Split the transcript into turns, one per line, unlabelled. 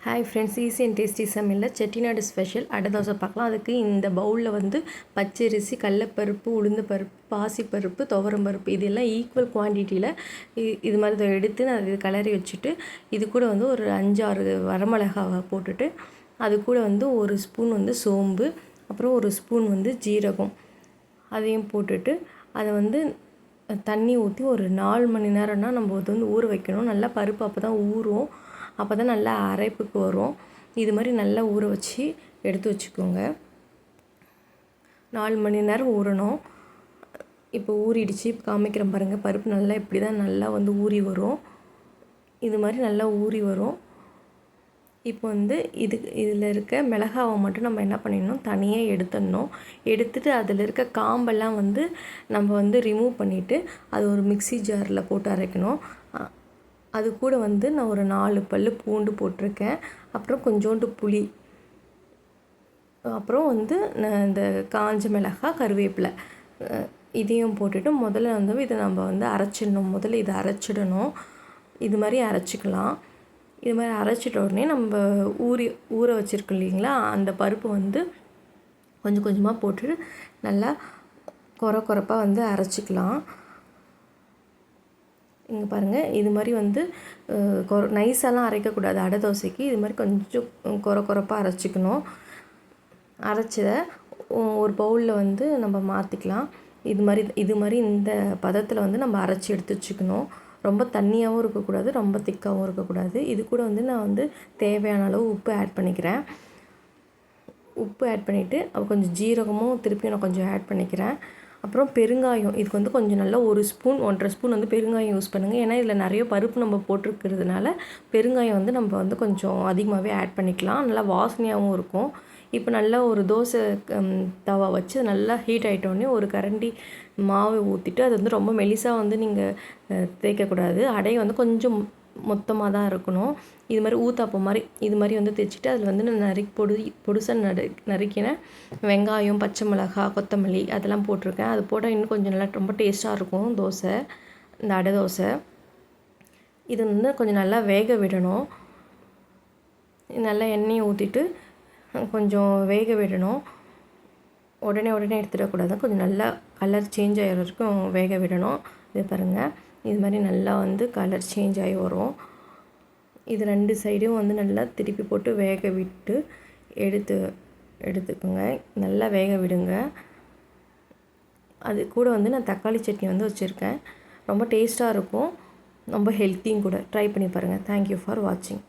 Hi friends, easy and tasty சமையலில் Chettinad special அடை தோசை பார்க்கலாம். அதுக்கு இந்த பவுலில் வந்து பச்சரிசி, கடலப்பருப்பு, உளுந்தப்பருப்பு, பாசிப்பருப்பு, துவரம்பருப்பு இதெல்லாம் ஈக்குவல் குவான்டிட்டியில் இது மாதிரி எடுத்து நான் இது கிளறி வச்சுட்டு, இது கூட வந்து ஒரு 5-6 வரமிளகாவை போட்டுட்டு, அது கூட வந்து ஒரு ஸ்பூன் வந்து சோம்பு, அப்புறம் ஒரு ஸ்பூன் வந்து ஜீரகம் அதையும் போட்டுட்டு, அதை வந்து தண்ணி ஊற்றி ஒரு 4 மணி நேரம்னா நம்ம அது வந்து ஊற வைக்கணும். நல்லா பருப்பு அப்போ தான் ஊறும், அப்போ தான் நல்லா அரைப்புக்கு வரும். இது மாதிரி நல்லா ஊற வச்சு எடுத்து வச்சுக்கோங்க. 4 மணி நேரம் ஊறணும். இப்போ ஊறிடுச்சு. இப்போ காமிக்கிறேன் பாருங்கள். பருப்பு நல்லா இப்படி தான் நல்லா வந்து ஊறி வரும். இது மாதிரி நல்லா ஊறி வரும். இப்போ வந்து இதில் இருக்க மிளகாவை மட்டும் நம்ம என்ன பண்ணிடணும், தனியாக எடுத்துடணும். எடுத்துகிட்டு அதில் இருக்க காம்பெல்லாம் வந்து நம்ம வந்து ரிமூவ் பண்ணிவிட்டு அது ஒரு மிக்ஸி ஜாரில் போட்டு அரைக்கணும். அது கூட வந்து நான் ஒரு 4 பல் பூண்டு போட்டிருக்கேன். அப்புறம் கொஞ்சோண்டு புளி, அப்புறம் வந்து நான் இந்த காஞ்ச மிளகாய், கருவேப்பிலை இதையும் போட்டுட்டு முதல்ல வந்து இதை நம்ம வந்து அரைச்சிடணும். முதல்ல இதை அரைச்சிடணும். இது மாதிரி அரைச்சிக்கலாம். இது மாதிரி அரைச்சிட்ட உடனே நம்ம ஊற வச்சுருக்கோம் இல்லைங்களா, அந்த பருப்பு வந்து கொஞ்சம் கொஞ்சமாக போட்டுட்டு நல்லா கொரப்பாக வந்து அரைச்சிக்கலாம். இங்கே பாருங்கள், இது மாதிரி வந்து நைஸாலாம் அரைக்கக்கூடாது அடை தோசைக்கு. இது மாதிரி கொஞ்சம் கொரப்பாக அரைச்சிக்கணும். அரைச்சதை ஒரு பவுலில் வந்து நம்ம மாற்றிக்கலாம். இது மாதிரி இந்த பதத்தில் வந்து நம்ம அரைச்சி எடுத்து வச்சுக்கணும். ரொம்ப தண்ணியாகவும் இருக்கக்கூடாது, ரொம்ப திக்காகவும் இருக்கக்கூடாது. இது கூட வந்து நான் வந்து தேவையான அளவு உப்பு ஆட் பண்ணிக்கிறேன். உப்பு ஆட் பண்ணிவிட்டு கொஞ்சம் ஜீரகமும் திருப்பி நான் கொஞ்சம் ஆட் பண்ணிக்கிறேன். அப்புறம் பெருங்காயம், இதுக்கு வந்து கொஞ்சம் நல்லா 1 ஸ்பூன் 1.5 ஸ்பூன் வந்து பெருங்காயம் யூஸ் பண்ணுங்கள். ஏன்னா இதில் நிறைய பருப்பு நம்ம போட்டிருக்கிறதுனால பெருங்காயம் வந்து நம்ம வந்து கொஞ்சம் அதிகமாகவே ஆட் பண்ணிக்கலாம். நல்லா வாசனையாகவும் இருக்கும். இப்போ நல்லா ஒரு தோசை தவா வச்சு நல்லா ஹீட் ஆகிட்டோடனே ஒரு கரண்டி மாவு ஊற்றிட்டு, அது வந்து ரொம்ப மெலிசாக வந்து நீங்கள் தேய்க்கக்கூடாது. அடையை வந்து கொஞ்சம் மொத்தமாக தான் இருக்கணும். இது மாதிரி ஊத்தாப்பம் மாதிரி இது மாதிரி வந்து தைச்சிட்டு அதில் வந்து நான் பொடுசாக நறுக்கின வெங்காயம், பச்சை மிளகாய், கொத்தமல்லி அதெல்லாம் போட்டிருக்கேன். அது போட்டால் இன்னும் கொஞ்சம் நல்லா ரொம்ப டேஸ்ட்டாக இருக்கும் தோசை, இந்த அடை தோசை. இது வந்து கொஞ்சம் நல்லா வேக விடணும். நல்லா எண்ணெயை ஊற்றிட்டு கொஞ்சம் வேக விடணும். உடனே எடுத்துடக்கூடாது. கொஞ்சம் நல்லா கலர் சேஞ்ச் ஆகிற வரைக்கும் வேக விடணும். இது பாருங்கள், இது மாதிரி நல்லா வந்து கலர் சேஞ்ச் ஆகி வரும். இது 2 சைடும் வந்து நல்லா திருப்பி போட்டு வேக விட்டு எடுத்துக்கோங்க. நல்லா வேக விடுங்க. அது கூட வந்து நான் தக்காளி சட்னி வந்து வச்சுருக்கேன். ரொம்ப டேஸ்ட்டாக இருக்கும், ரொம்ப ஹெல்த்தியும் கூட. ட்ரை பண்ணி பாருங்கள். தேங்க்யூ ஃபார் வாட்சிங்.